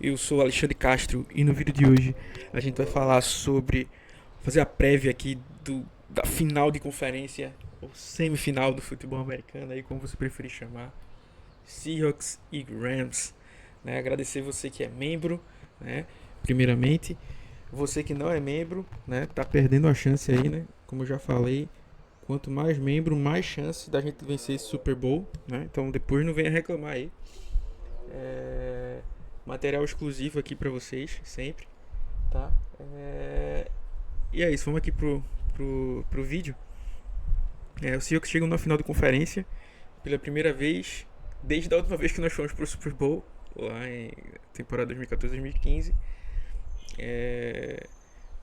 Eu sou Alexandre Castro e no vídeo de hoje a gente vai falar sobre fazer a prévia aqui da final de conferência ou semifinal do futebol americano aí como você preferir chamar, Seahawks e Rams, né? Agradecer você que é membro, né? Primeiramente, você que não é membro, né? Tá perdendo a chance aí, né? Como eu já falei, quanto mais membro, mais chance da gente vencer esse Super Bowl, né? Então depois não venha reclamar aí. É, material exclusivo aqui pra vocês, sempre, tá? E é isso, vamos aqui pro vídeo. O Seahawks chegam na final de conferência pela primeira vez desde a última vez que nós fomos pro Super Bowl, lá em temporada 2014-2015.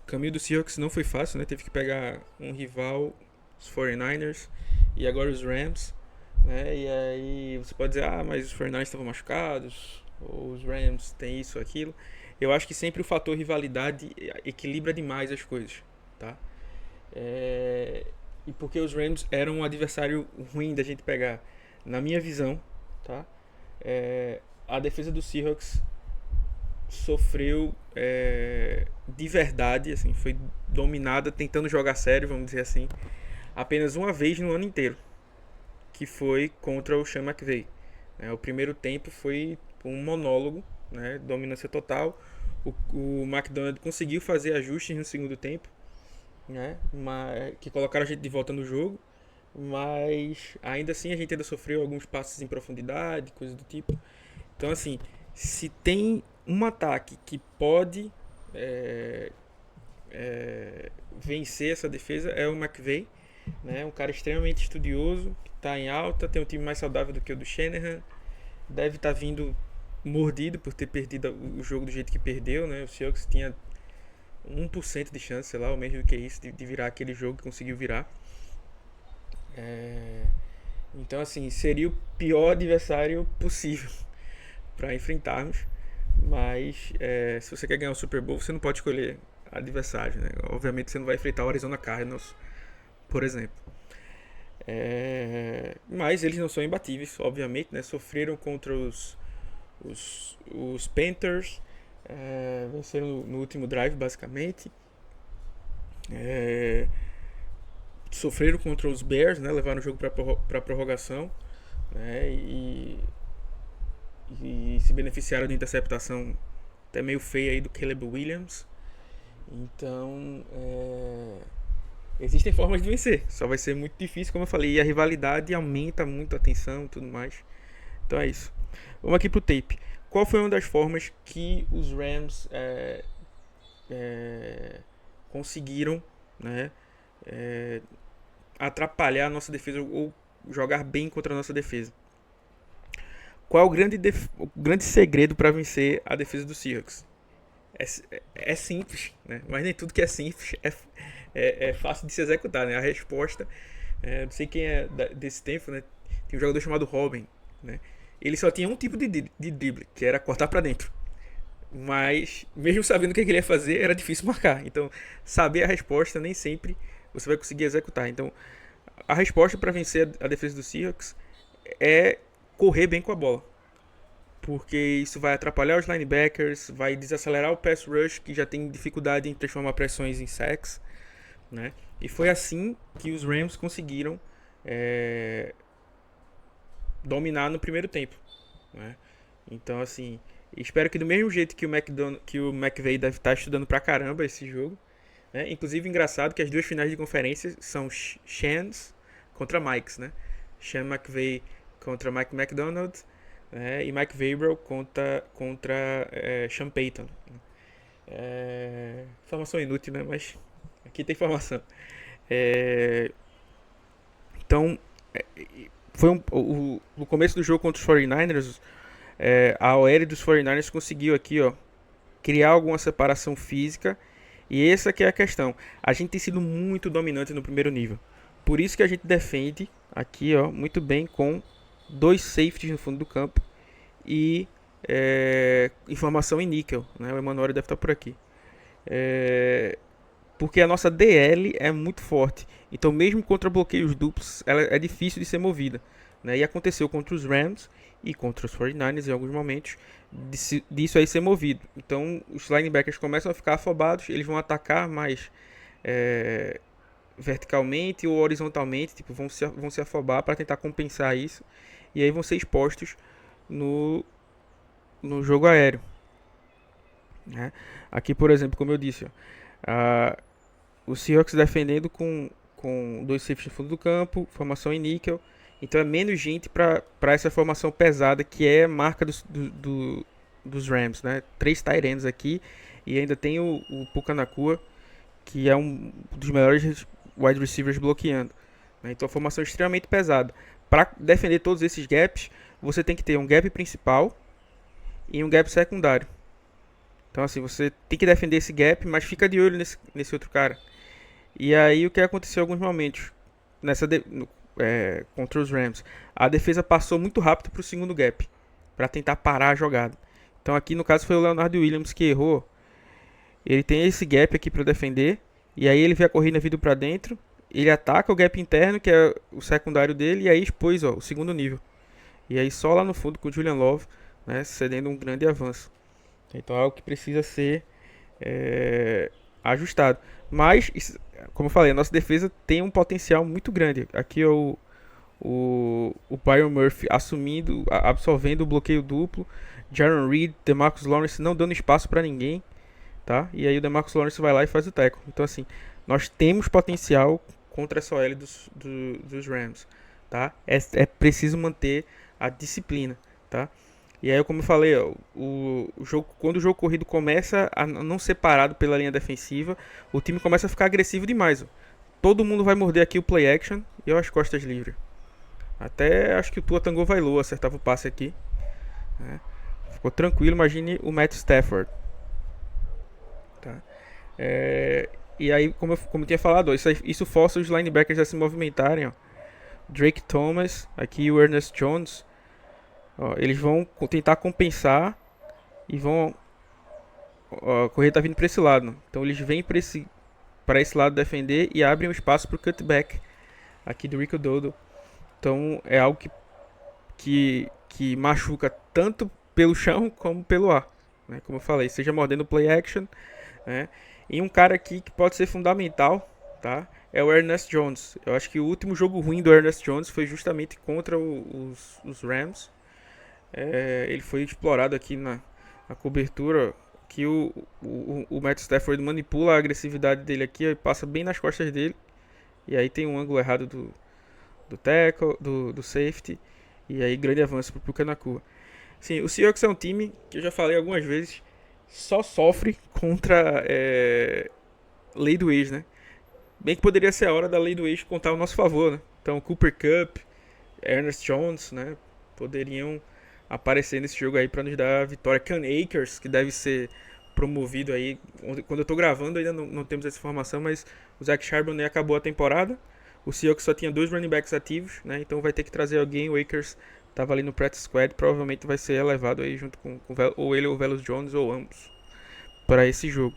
O caminho do Seahawks não foi fácil, né? Teve que pegar um rival, os 49ers, e agora os Rams, né? E aí você pode dizer, mas os 49ers estavam machucados, ou os Rams tem isso ou aquilo. Eu acho que sempre o fator rivalidade equilibra demais as coisas, tá? E porque os Rams eram um adversário ruim da gente pegar. Na minha visão, tá? A defesa do Seahawks sofreu de verdade, assim, foi dominada tentando jogar sério, vamos dizer assim, apenas uma vez no ano inteiro, que foi contra o Sean McVay. O primeiro tempo foi um monólogo, né, dominância total. O McDonald conseguiu fazer ajustes no segundo tempo, né, que colocaram a gente de volta no jogo, mas ainda assim a gente ainda sofreu alguns passes em profundidade, coisas do tipo. Então, assim, se tem um ataque que pode é, vencer essa defesa é o McVay, né? Um cara extremamente estudioso, que está em alta, tem um time mais saudável do que o do Shanahan, deve estar vindo mordido por ter perdido o jogo do jeito que perdeu, né? O Seahawks tinha 1% de chance, sei lá, ou mesmo do que isso, de virar aquele jogo que conseguiu virar. Então, assim, seria o pior adversário possível para enfrentarmos. Mas se você quer ganhar o Super Bowl, você não pode escolher adversário, né? Obviamente você não vai enfrentar o Arizona Cardinals, por exemplo. Mas eles não são imbatíveis, obviamente, né? Sofreram contra os Panthers, venceram no último drive, basicamente. Sofreram contra os Bears, né? Levaram o jogo para prorrogação, né? E se beneficiaram de interceptação até meio feia aí do Caleb Williams. Então, existem formas de vencer, só vai ser muito difícil, como eu falei, e a rivalidade aumenta muito a tensão e tudo mais. Então é isso. Vamos aqui pro tape. Qual foi uma das formas que os Rams conseguiram, né, atrapalhar a nossa defesa ou jogar bem contra a nossa defesa? Qual é o grande segredo para vencer a defesa do Seahawks? É simples, né? Mas nem tudo que é simples é fácil de se executar, né? A resposta, não sei quem é desse tempo, né? Tem um jogador chamado Robin, né? Ele só tinha um tipo de drible, que era cortar para dentro. Mas, mesmo sabendo o que ele ia fazer, era difícil marcar. Então, saber a resposta nem sempre você vai conseguir executar. Então, a resposta para vencer a defesa do Seahawks é correr bem com a bola, porque isso vai atrapalhar os linebackers, vai desacelerar o pass rush, que já tem dificuldade em transformar pressões em sacks, né? E foi assim que os Rams conseguiram dominar no primeiro tempo, né? Então, assim, espero que do mesmo jeito que o McVay deve estar estudando pra caramba esse jogo, né? Inclusive, engraçado que as duas finais de conferência são Shans contra Mikes, né? Sean McVay contra Mike McDonald, e Mike Vrabel contra Sean Payton. Informação inútil, né? Mas aqui tem informação. Então, foi no começo do jogo contra os 49ers, a OL dos 49ers conseguiu aqui, ó, criar alguma separação física. E essa que é a questão. A gente tem sido muito dominante no primeiro nível. Por isso que a gente defende aqui, ó, muito bem com dois safeties no fundo do campo e informação em níquel, né? O Emanuel deve estar por aqui. Porque a nossa DL é muito forte. Então, mesmo contra bloqueios duplos, ela é difícil de ser movida, né? E aconteceu contra os Rams e contra os 49ers em alguns momentos disso aí ser movido. Então os linebackers começam a ficar afobados, eles vão atacar mais verticalmente ou horizontalmente, tipo, vão se afobar para tentar compensar isso, e aí vão ser expostos no jogo aéreo, né? Aqui, por exemplo, como eu disse, ó, o Seahawks defendendo com dois safeties no fundo do campo, formação em níquel, então é menos gente para essa formação pesada que é marca dos Rams, né? 3 tight ends aqui, e ainda tem o Puka Nacua, que é um dos melhores wide receivers bloqueando, né? Então a formação é extremamente pesada. Para defender todos esses gaps, você tem que ter um gap principal e um gap secundário. Então assim, você tem que defender esse gap, mas fica de olho nesse outro cara. E aí o que aconteceu em alguns momentos contra os Rams? A defesa passou muito rápido para o segundo gap, para tentar parar a jogada. Então aqui no caso foi o Leonard Williams que errou. Ele tem esse gap aqui para defender, e aí ele vê a corrida vindo para dentro, ele ataca o gap interno, que é o secundário dele, e aí expôs o segundo nível. E aí só lá no fundo com o Julian Love, né, cedendo um grande avanço. Então é algo que precisa ser ajustado. Mas, como eu falei, a nossa defesa tem um potencial muito grande. Aqui é o Byron Murphy absorvendo o bloqueio duplo, Jaron Reed, DeMarcus Lawrence não dando espaço para ninguém, tá? E aí o DeMarcus Lawrence vai lá e faz o tackle. Então assim, nós temos potencial contra essa OL dos Rams, tá? É preciso manter a disciplina, tá? E aí, como eu falei, ó, quando o jogo corrido começa a não ser parado pela linha defensiva, o time começa a ficar agressivo demais. Ó. Todo mundo vai morder aqui o play action e eu as costas livres. Até acho que o Tua Tagovailoa acertava o passe aqui, né? Ficou tranquilo, imagine o Matt Stafford. Tá? E aí, como eu tinha falado, ó, isso força os linebackers a se movimentarem. Ó. Drake Thomas, aqui o Ernest Jones. Ó, eles vão tentar compensar e vão. Ó, a corrida tá vindo para esse lado. Então eles vêm para esse lado defender e abrem o espaço para o cutback aqui do Rico Dodo. Então é algo que machuca tanto pelo chão como pelo ar, né? Como eu falei, seja mordendo play action, né? E um cara aqui que pode ser fundamental, tá? É o Ernest Jones. Eu acho que o último jogo ruim do Ernest Jones foi justamente contra os Rams. Ele foi explorado aqui na cobertura, que o Matt Stafford manipula a agressividade dele aqui e passa bem nas costas dele. E aí tem um ângulo errado do tackle, do safety. E aí grande avanço pro Puka Nacua. Sim, o Seahawks é um time que eu já falei algumas vezes, só sofre contra lei do ex, né? Bem que poderia ser a hora da lei do ex contar ao nosso favor, né? Então Cooper Kupp, Ernest Jones, né? Poderiam aparecer nesse jogo aí para nos dar a vitória. Cam Akers, que deve ser promovido aí. Quando eu tô gravando ainda não temos essa informação, mas o Zach Charbonnet acabou a temporada. O Seahawks só tinha 2 running backs ativos, né? Então vai ter que trazer alguém. O Akers estava ali no practice squad, provavelmente vai ser elevado aí junto com ou ele ou o Velus Jones ou ambos para esse jogo.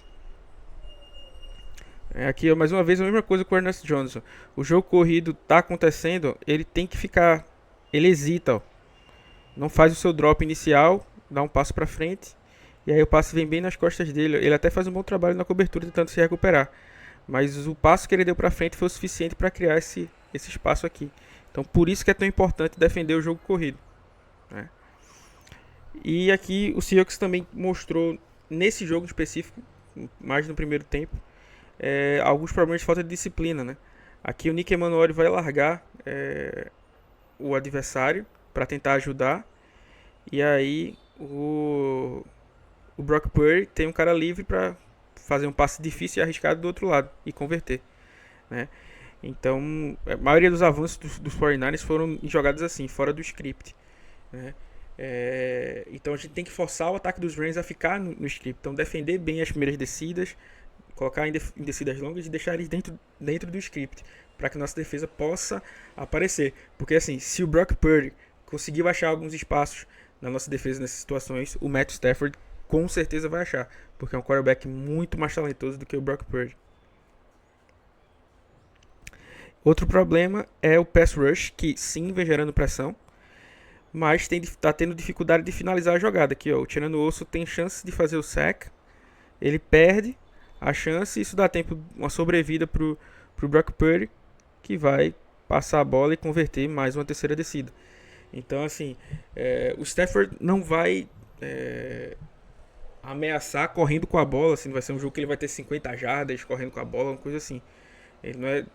Aqui mais uma vez a mesma coisa com o Ernest Jones. O jogo corrido tá acontecendo, ele tem que ficar, ele hesita, ó. Não faz o seu drop inicial, dá um passo para frente e aí o passe vem bem nas costas dele. Ele até faz um bom trabalho na cobertura tentando se recuperar, mas o passo que ele deu para frente foi o suficiente para criar esse espaço aqui. Então por isso que é tão importante defender o jogo corrido, né? E aqui o Seahawks também mostrou nesse jogo específico, mais no primeiro tempo, alguns problemas de falta de disciplina, né? Aqui o Nick Emanuel vai largar o adversário para tentar ajudar, e aí o Brock Purdy tem um cara livre para fazer um passe difícil e arriscado do outro lado e converter, né? Então a maioria dos avanços dos 49ers foram em jogadas assim, fora do script, né? Então a gente tem que forçar o ataque dos Rams a ficar no script, então defender bem as primeiras descidas, colocar em descidas longas e deixar eles dentro do script, para que nossa defesa possa aparecer. Porque assim, se o Brock Purdy conseguiu achar alguns espaços na nossa defesa nessas situações, o Matt Stafford com certeza vai achar, porque é um quarterback muito mais talentoso do que o Brock Purdy. Outro problema é o pass rush, que sim vem gerando pressão, mas tá tendo dificuldade de finalizar a jogada. Aqui, ó, o Tirando Osso tem chance de fazer o sack, ele perde a chance, isso dá tempo, uma sobrevida pro Brock Purdy, que vai passar a bola e converter mais uma terceira descida. Então, assim, o Stafford não vai ameaçar correndo com a bola, assim, não vai ser um jogo que ele vai ter 50 jardas correndo com a bola, uma coisa assim. Ele não é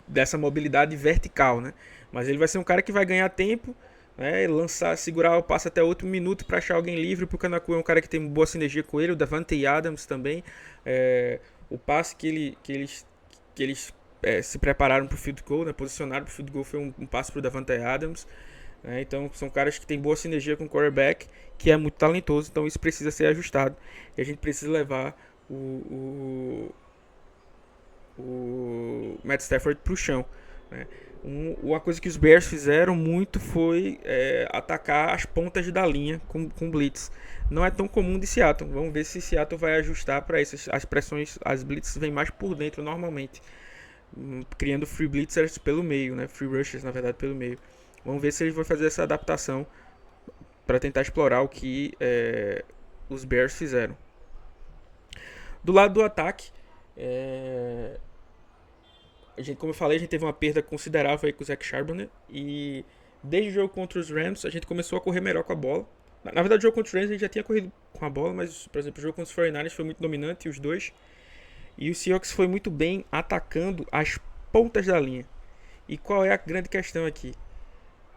dessa mobilidade vertical, né? Mas ele vai ser um cara que vai ganhar tempo, né? Lançar, segurar o passe até o último minuto para achar alguém livre, porque o Kanaku é um cara que tem boa sinergia com ele, o Davante Adams também. O passe que eles se prepararam para o field goal, né? Posicionaram para o field goal foi um passe para o Davante Adams. Né? Então são caras que têm boa sinergia com o quarterback, que é muito talentoso, então isso precisa ser ajustado. E a gente precisa levar o Matt Stafford para o chão. Né? Uma coisa que os Bears fizeram muito foi atacar as pontas da linha com blitz. Não é tão comum de Seattle. Vamos ver se Seattle vai ajustar para isso. As pressões, as blitzes vêm mais por dentro normalmente, criando free blitzers pelo meio, né? Free rushers na verdade pelo meio. Vamos ver se eles vão fazer essa adaptação para tentar explorar o que os Bears fizeram. Do lado do ataque, como eu falei, a gente teve uma perda considerável aí com o Zach Charbonnet. E desde o jogo contra os Rams, a gente começou a correr melhor com a bola. Na verdade, o jogo contra os Rams a gente já tinha corrido com a bola, mas, por exemplo, o jogo contra os 49ers foi muito dominante, os dois. E o Seahawks foi muito bem atacando as pontas da linha. E qual é a grande questão aqui?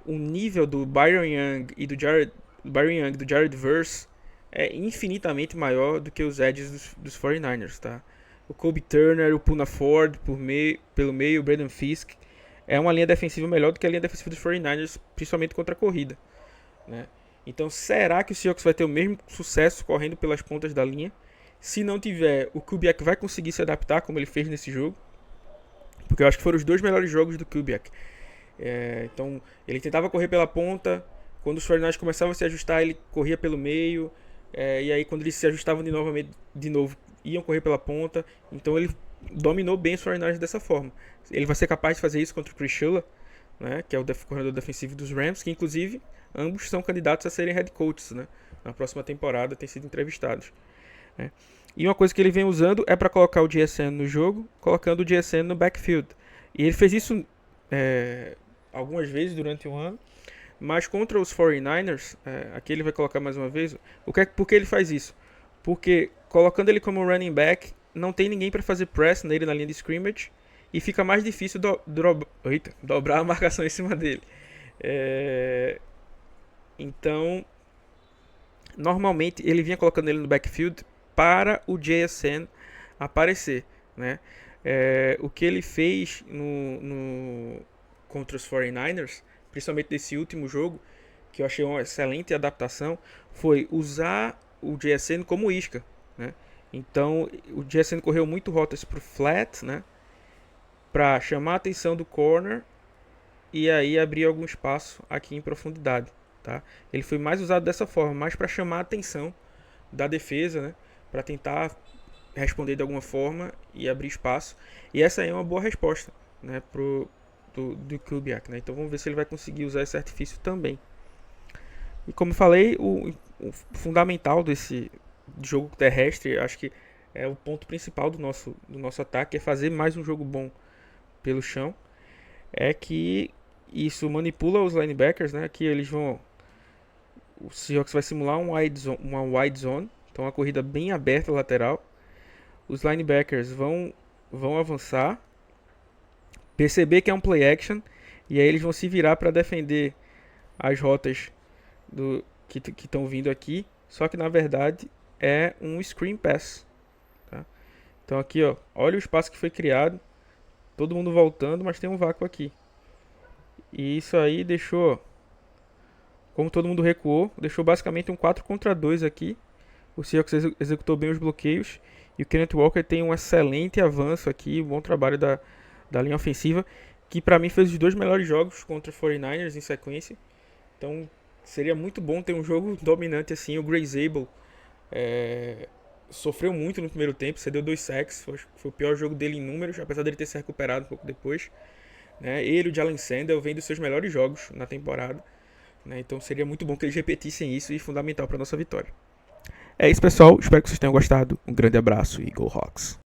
O nível do Byron Young e do Jared Verse é infinitamente maior do que os edges dos 49ers, tá? O Kobe Turner, o Puna Ford pelo meio, o Braden Fisk. É uma linha defensiva melhor do que a linha defensiva dos 49ers, principalmente contra a corrida. Né? Então, será que o Seahawks vai ter o mesmo sucesso correndo pelas pontas da linha? Se não tiver, o Kubiak vai conseguir se adaptar como ele fez nesse jogo. Porque eu acho que foram os dois melhores jogos do Kubiak. Então, ele tentava correr pela ponta. Quando os 49ers começavam a se ajustar, ele corria pelo meio. E aí, quando eles se ajustavam de novo, iam correr pela ponta. Então, ele dominou bem os 49ers dessa forma. Ele vai ser capaz de fazer isso contra o Chris Shula, né, que é o corredor defensivo dos Rams, que inclusive ambos são candidatos a serem head coaches, né, na próxima temporada, têm sido entrevistados. Né. E uma coisa que ele vem usando é para colocar o JSN no jogo, colocando o JSN no backfield. E ele fez isso algumas vezes durante o ano, mas contra os 49ers, aqui ele vai colocar mais uma vez. Por que ele faz isso? Porque colocando ele como running back, não tem ninguém para fazer press nele na linha de scrimmage e fica mais difícil dobrar a marcação em cima dele. Então, normalmente ele vinha colocando ele no backfield para o JSN aparecer, né? O que ele fez contra os 49ers, principalmente nesse último jogo, que eu achei uma excelente adaptação, foi usar o JSN como isca, né? Então o JSN correu muito rotas para o flat, né? Para chamar a atenção do corner e aí abrir algum espaço aqui em profundidade, tá? Ele foi mais usado dessa forma, mais para chamar a atenção da defesa, né? Para tentar responder de alguma forma e abrir espaço. E essa aí é uma boa resposta, né? Do Kubiak, né? Então vamos ver se ele vai conseguir usar esse artifício também. E como eu falei, o fundamental desse jogo terrestre, acho que é o ponto principal do nosso ataque, é fazer mais um jogo bom pelo chão. É que isso manipula os linebackers, né? Que eles vão... O Seahawks vai simular uma wide zone, então uma corrida bem aberta lateral. Os linebackers vão avançar, perceber que é um play action, e aí eles vão se virar para defender as rotas que estão vindo aqui, só que na verdade é um screen pass. Tá? Então aqui, ó, olha o espaço que foi criado, todo mundo voltando, mas tem um vácuo aqui. E isso aí deixou, como todo mundo recuou, deixou basicamente um 4 contra 2 aqui. O Seahawks executou bem os bloqueios. E o Kenneth Walker tem um excelente avanço aqui, um bom trabalho da linha ofensiva, que para mim fez os dois melhores jogos contra os 49ers em sequência. Então seria muito bom ter um jogo dominante assim. O Gray Zabel sofreu muito no primeiro tempo, cedeu 2 sacks, foi o pior jogo dele em números, apesar dele ter se recuperado um pouco depois. Né? Ele e o Jalen Sandel vêm dos seus melhores jogos na temporada. né? Então seria muito bom que eles repetissem isso e fundamental para nossa vitória. É isso, pessoal. Espero que vocês tenham gostado. Um grande abraço e Go Hawks!